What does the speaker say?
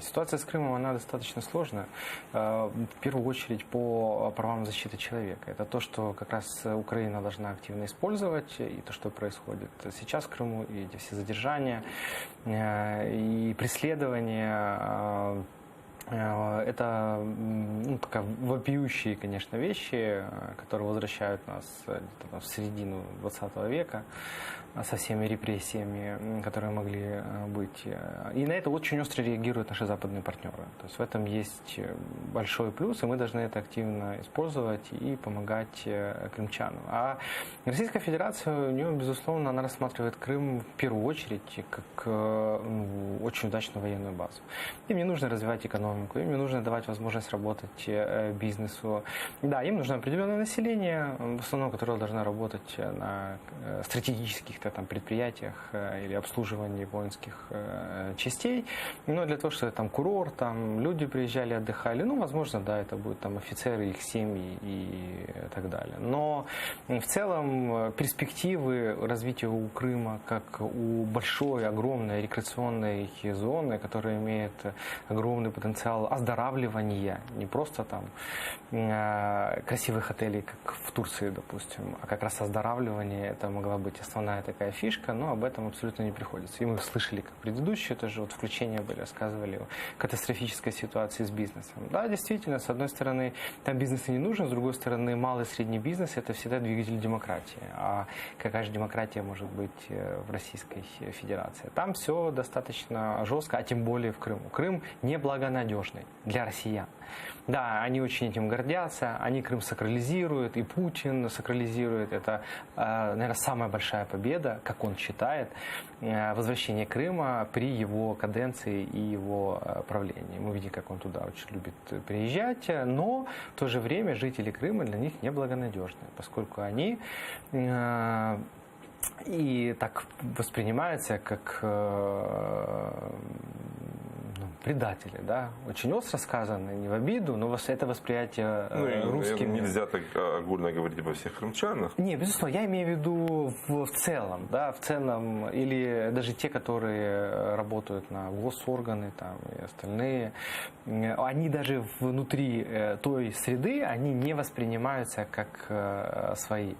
Ситуация с Крымом, она достаточно сложная, в первую очередь по правам защиты человека. Это то, что как раз Украина должна активно использовать, и то, что происходит сейчас в Крыму, и эти все задержания, и преследования. Это такая вопиющие, конечно, вещи, которые возвращают нас где-то в середину 20 века со всеми репрессиями, которые могли быть. И на это очень остро реагируют наши западные партнеры. То есть в этом есть большой плюс, и мы должны это активно использовать и помогать крымчанам. А Российская Федерация, у нее, безусловно, она рассматривает Крым в первую очередь как очень удачную военную базу. Им не нужно развивать экономику, им не нужно давать возможность работать бизнесу. Да, им нужно определенное население, в основном, которое должно работать на стратегических там предприятиях или обслуживании воинских частей. Но для того, чтобы там курорт, там люди приезжали, отдыхали, возможно, да, это будут там офицеры, их семьи и так далее. Но в целом перспективы развития у Крыма, как у большой, огромной рекреационной зоны, которая имеет огромный потенциал оздоравливания, не просто там красивых отелей, как в Турции, допустим, а как раз оздоравливание, это могла быть основная такая фишка, но об этом абсолютно не приходится. И мы слышали, как предыдущие тоже включения были, рассказывали о катастрофической ситуации с бизнесом. Да, действительно, с одной стороны, там бизнес и не нужен, с другой стороны, малый и средний бизнес – это всегда двигатель демократии. А какая же демократия может быть в Российской Федерации? Там все достаточно жестко, а тем более в Крыму. Крым неблагонадежный для россиян. Да, они очень этим гордятся, они Крым сакрализируют, и Путин сакрализирует. Это, наверное, самая большая победа, как он считает, возвращение Крыма при его каденции и его правлении. Мы видим, как он туда очень любит приезжать, но в то же время жители Крыма для них неблагонадежны, поскольку они и так воспринимаются как предатели, да, очень остро сказано, не в обиду, но это восприятие русским. Нельзя так огульно говорить обо всех крымчанах. Не, безусловно, я имею в виду в целом, да, в целом, или даже те, которые работают на госорганы там и остальные, они даже внутри той среды, они не воспринимаются как свои.